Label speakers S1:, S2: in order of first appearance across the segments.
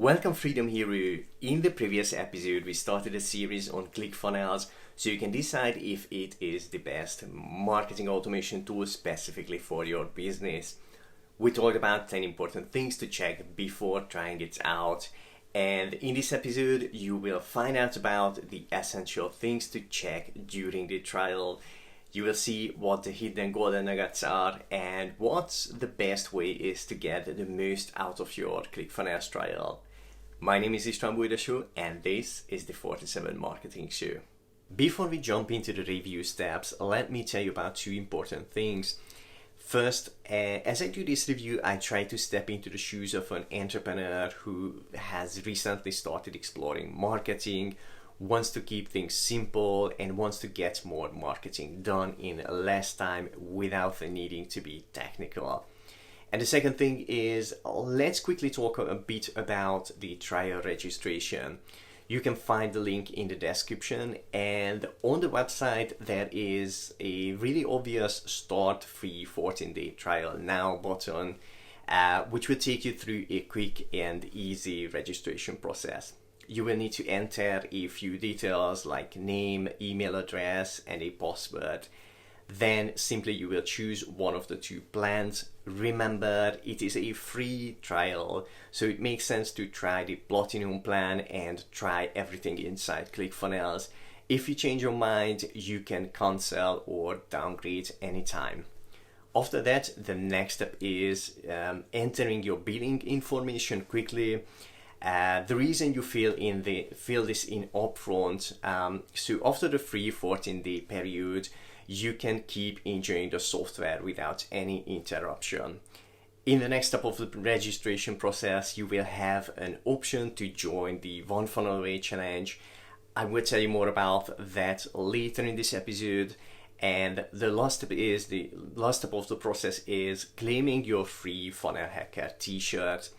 S1: Welcome Freedom Hero. In the previous episode, we started a series on ClickFunnels so you can decide if it is the best marketing automation tool specifically for your business. We talked about 10 important things to check before trying it out. And in this episode, you will find out about the essential things to check during the trial. You will see what the hidden golden nuggets are and what the best way is to get the most out of your ClickFunnels trial. My name is István Bújdosó and this is the 47 Marketing Show. Before we jump into the review steps, let me tell you about two important things. First, as I do this review, I try to step into the shoes of an entrepreneur who has recently started exploring marketing, wants to keep things simple, and wants to get more marketing done in less time without needing to be technical. And the second thing is, let's quickly talk a bit about the trial registration. You can find the link in the description, and on the website there is a really obvious start free 14-day trial now button, which will take you through a quick and easy registration process. You will need to enter a few details like name, email address, and a password. Then simply you will choose one of the two plans. Remember, it is a free trial, so it makes sense to try the Platinum plan and try everything inside ClickFunnels. If you change your mind, you can cancel or downgrade anytime. After that, the next step is entering your billing information quickly. The reason you fill this in upfront, so after the free 14-day period, you can keep enjoying the software without any interruption. In the next step of the registration process, you will have an option to join the One Funnel Away Challenge. I will tell you more about that later in this episode. And the last step of the process is claiming your free Funnel Hacker t-shirt.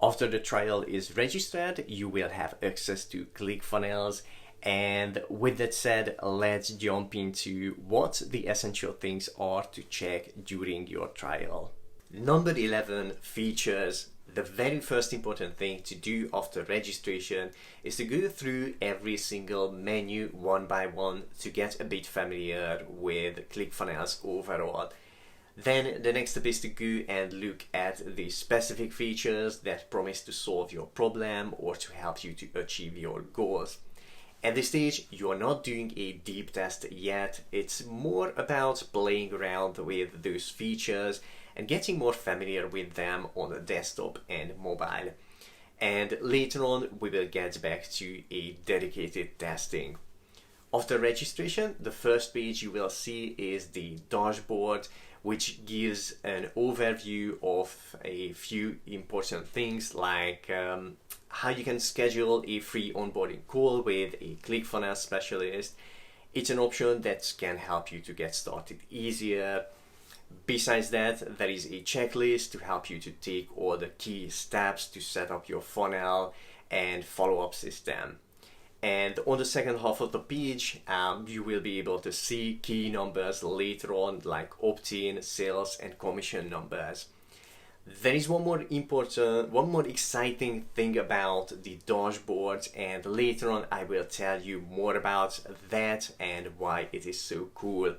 S1: After the trial is registered, you will have access to ClickFunnels. And with that said, let's jump into what the essential things are to check during your trial. Number 11, features. The very first important thing to do after registration is to go through every single menu one by one to get a bit familiar with ClickFunnels overall. Then the next step is to go and look at the specific features that promise to solve your problem or to help you to achieve your goals. At this stage, you are not doing a deep test yet. It's more about playing around with those features and getting more familiar with them on the desktop and mobile. And later on, we will get back to a dedicated testing. After registration, the first page you will see is the dashboard, which gives an overview of a few important things like how you can schedule a free onboarding call with a ClickFunnels specialist. It's an option that can help you to get started easier. Besides that, there is a checklist to help you to take all the key steps to set up your funnel and follow-up system. And on the second half of the page, you will be able to see key numbers later on, like opt-in, sales, and commission numbers. There is one more exciting thing about the dashboard, and later on I will tell you more about that and why it is so cool.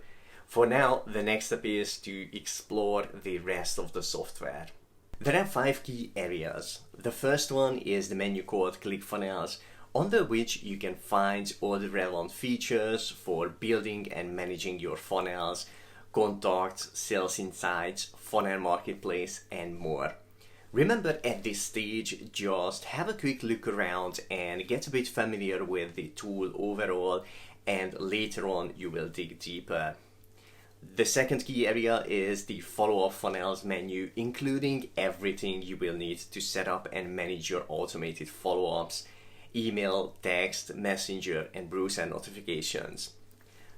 S1: For now, the next step is to explore the rest of the software. There are 5 key areas. The first one is the menu called ClickFunnels, under which you can find all the relevant features for building and managing your funnels, contacts, sales insights, funnel marketplace, and more. Remember, at this stage, just have a quick look around and get a bit familiar with the tool overall, and later on you will dig deeper. The second key area is the follow-up funnels menu, including everything you will need to set up and manage your automated follow-ups, email, text, messenger, and browser notifications.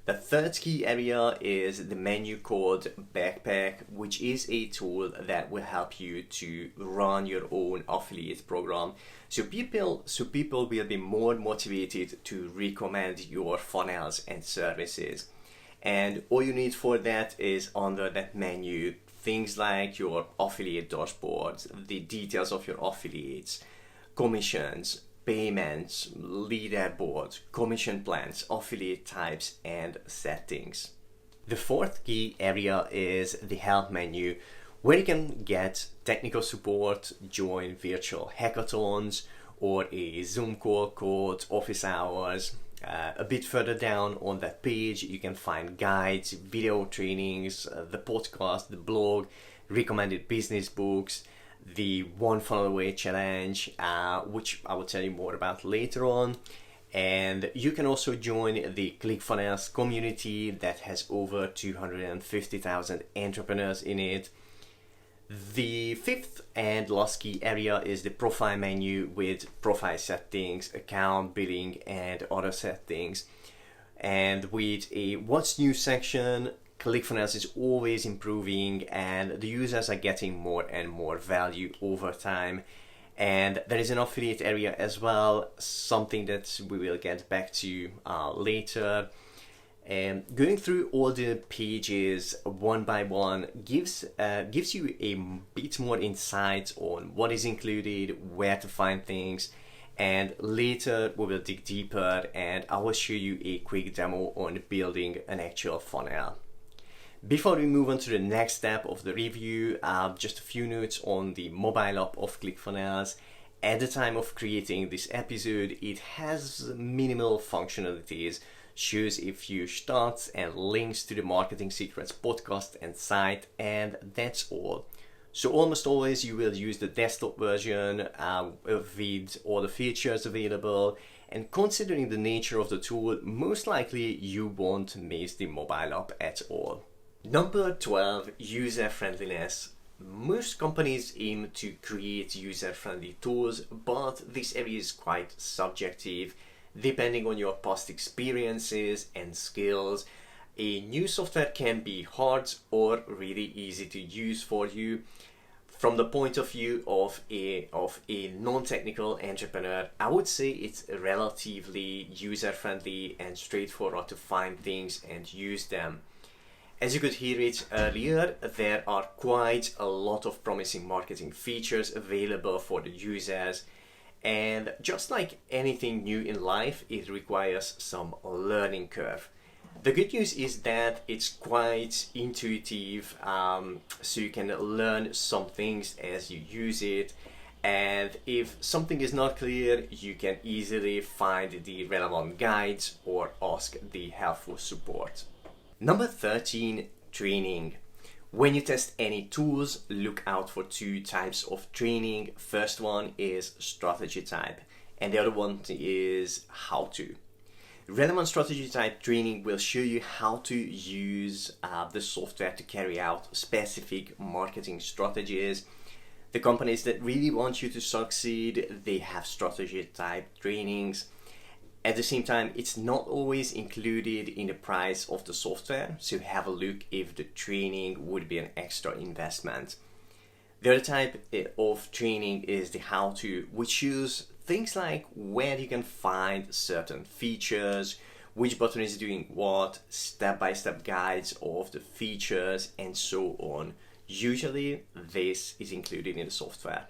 S1: The third key area is the menu called Backpack, which is a tool that will help you to run your own affiliate program. So people will be more motivated to recommend your funnels and services. And all you need for that is under that menu, things like your affiliate dashboards, the details of your affiliates, commissions, payments, leaderboard, commission plans, affiliate types, and settings. The fourth key area is the help menu, where you can get technical support, join virtual hackathons, or a Zoom call called office hours. A bit further down on that page, you can find guides, video trainings, the podcast, the blog, recommended business books, the One Funnel Away challenge, which I will tell you more about later on. And you can also join the ClickFunnels community that has over 250,000 entrepreneurs in it. The fifth and last key area is the profile menu with profile settings, account, billing, and other settings. And with a what's new section, ClickFunnels is always improving and the users are getting more and more value over time. And there is an affiliate area as well, something that we will get back to later. And going through all the pages one by one gives you a bit more insight on what is included, where to find things, and later we will dig deeper and I will show you a quick demo on building an actual funnel. Before we move on to the next step of the review, just a few notes on the mobile app of ClickFunnels. At the time of creating this episode, it has minimal functionalities, shows a few stats and links to the Marketing Secrets podcast and site, and that's all. So almost always you will use the desktop version with all the features available, and considering the nature of the tool, most likely you won't miss the mobile app at all. Number 12, user friendliness. Most companies aim to create user-friendly tools, but this area is quite subjective. Depending on your past experiences and skills, a new software can be hard or really easy to use for you. From the point of view of a non-technical entrepreneur, I would say it's relatively user-friendly and straightforward to find things and use them. As you could hear it earlier, there are quite a lot of promising marketing features available for the users. And just like anything new in life, it requires some learning curve. The good news is that it's quite intuitive, so you can learn some things as you use it. And if something is not clear, you can easily find the relevant guides or ask the helpful support. Number 13, training. When you test any tools, look out for two types of training. First one is strategy type, and the other one is how to. Relevant strategy type training will show you how to use the software to carry out specific marketing strategies. The companies that really want you to succeed, they have strategy type trainings. At the same time, it's not always included in the price of the software, so have a look if the training would be an extra investment. The other type of training is the how-to, which shows things like where you can find certain features, which button is doing what, step-by-step guides of the features, and so on. Usually, this is included in the software.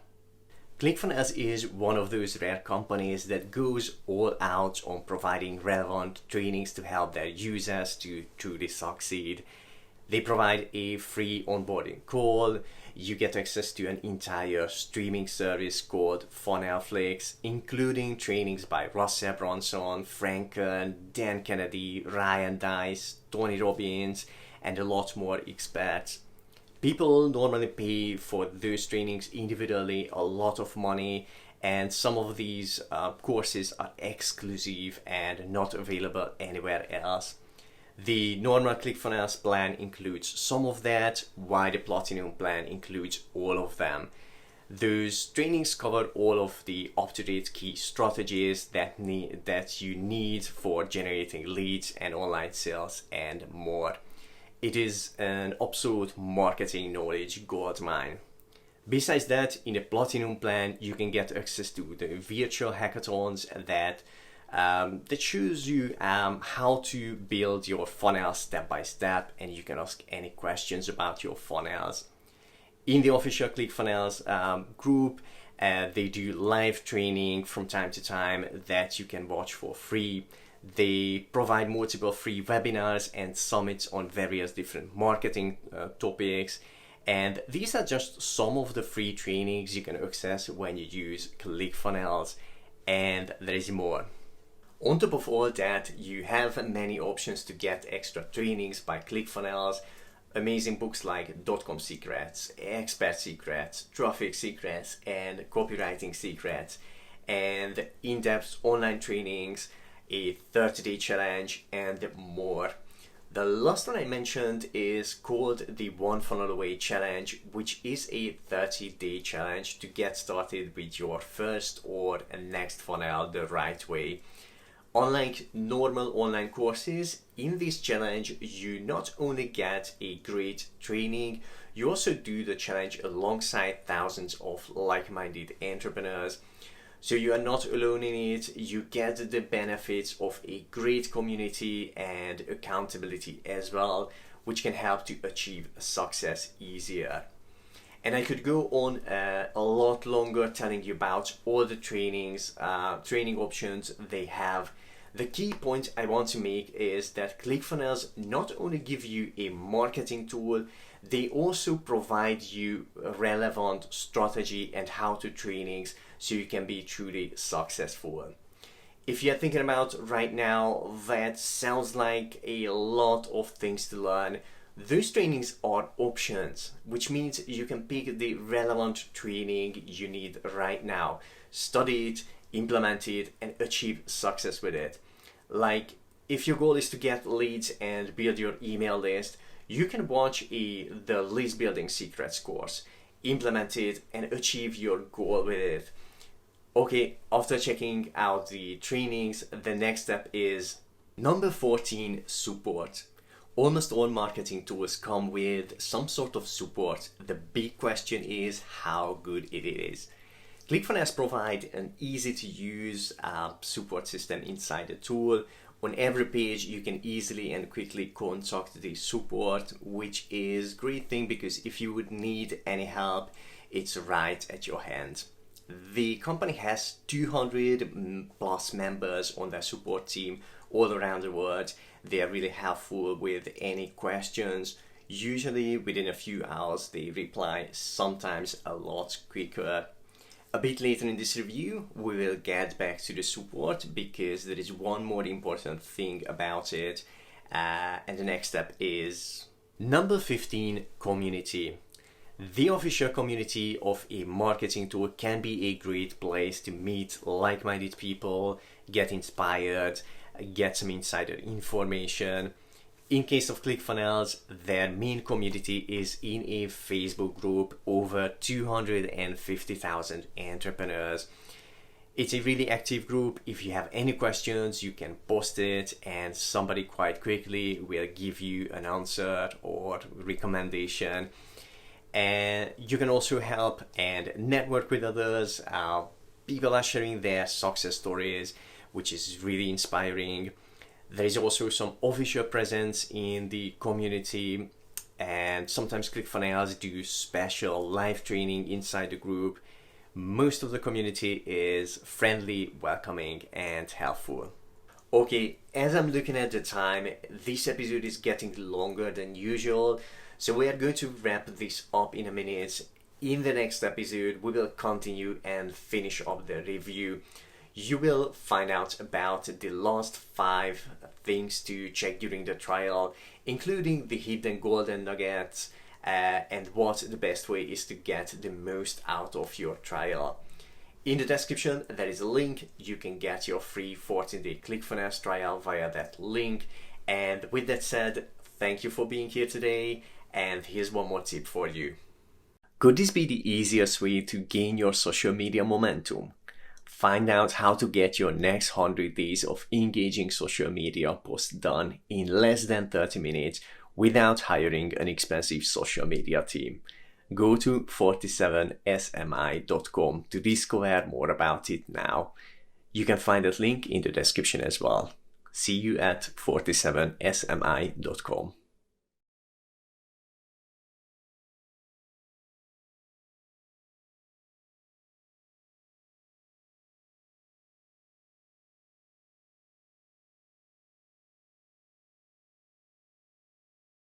S1: ClickFunnels is one of those rare companies that goes all out on providing relevant trainings to help their users to truly succeed. They provide a free onboarding call. You get access to an entire streaming service called Funnelflix, including trainings by Russell Brunson, Frank Kern, Dan Kennedy, Ryan Deiss, Tony Robbins, and a lot more experts. People normally pay for those trainings individually a lot of money, and some of these courses are exclusive and not available anywhere else. The normal ClickFunnels plan includes some of that, while the Platinum plan includes all of them. Those trainings cover all of the up-to-date key strategies that you need for generating leads and online sales and more. It is an absolute marketing knowledge goldmine. Besides that, in the Platinum plan, you can get access to the virtual hackathons that shows you how to build your funnel step by step, and you can ask any questions about your funnels. In the official ClickFunnels group, They do live training from time to time that you can watch for free. They provide multiple free webinars and summits on various different marketing topics. And these are just some of the free trainings you can access when you use ClickFunnels, and there is more. On top of all that, you have many options to get extra trainings by ClickFunnels. Amazing books like .com Secrets, Expert Secrets, Traffic Secrets, and Copywriting Secrets, and in-depth online trainings, a 30-day challenge, and more. The last one I mentioned is called the One Funnel Away Challenge, which is a 30-day challenge to get started with your first or next funnel the right way. Unlike normal online courses, in this challenge you not only get a great training, you also do the challenge alongside thousands of like-minded entrepreneurs. So you are not alone in it, you get the benefits of a great community and accountability as well, which can help to achieve success easier. And I could go on a lot longer telling you about all the trainings, training options they have. The key point I want to make is that ClickFunnels not only give you a marketing tool, they also provide you relevant strategy and how-to trainings so you can be truly successful. If you're thinking about right now, that sounds like a lot of things to learn. Those trainings are options, which means you can pick the relevant training you need right now. Study it, implement it, and achieve success with it. Like, if your goal is to get leads and build your email list, you can watch the List Building Secrets course, implement it, and achieve your goal with it. Okay, after checking out the trainings, the next step is number 14, support. Almost all marketing tools come with some sort of support. The big question is how good it is. ClickFunnels provide an easy to use support system inside the tool. On every page you can easily and quickly contact the support, which is a great thing because if you would need any help, it's right at your hand. The company has 200 plus members on their support team all around the world. They are really helpful with any questions. Usually within a few hours they reply, sometimes a lot quicker. A bit later in this review, we will get back to the support because there is one more important thing about it. And the next step is number 15, community. The official community of a marketing tool can be a great place to meet like-minded people, get inspired, get some insider information. In case of ClickFunnels, their main community is in a Facebook group, over 250,000 entrepreneurs. It's a really active group. If you have any questions, you can post it and somebody quite quickly will give you an answer or recommendation. And you can also help and network with others. People are sharing their success stories, which is really inspiring. There is also some official presence in the community, and sometimes ClickFunnels do special live training inside the group. Most of the community is friendly, welcoming, and helpful. Okay, as I'm looking at the time, this episode is getting longer than usual, so we are going to wrap this up in a minute. In the next episode, we will continue and finish up the review. You will find out about the last 5 things to check during the trial, including the hidden golden nuggets and what the best way is to get the most out of your trial. In the description there is a link. You can get your free 14-day ClickFunnels trial via that link. And with that said, thank you for being here today, and here's one more tip for you. Could this be the easiest way to gain your social media momentum? Find out how to get your next 100 days of engaging social media posts done in less than 30 minutes without hiring an expensive social media team. Go to 47smi.com to discover more about it now. You can find that link in the description as well. See you at 47smi.com.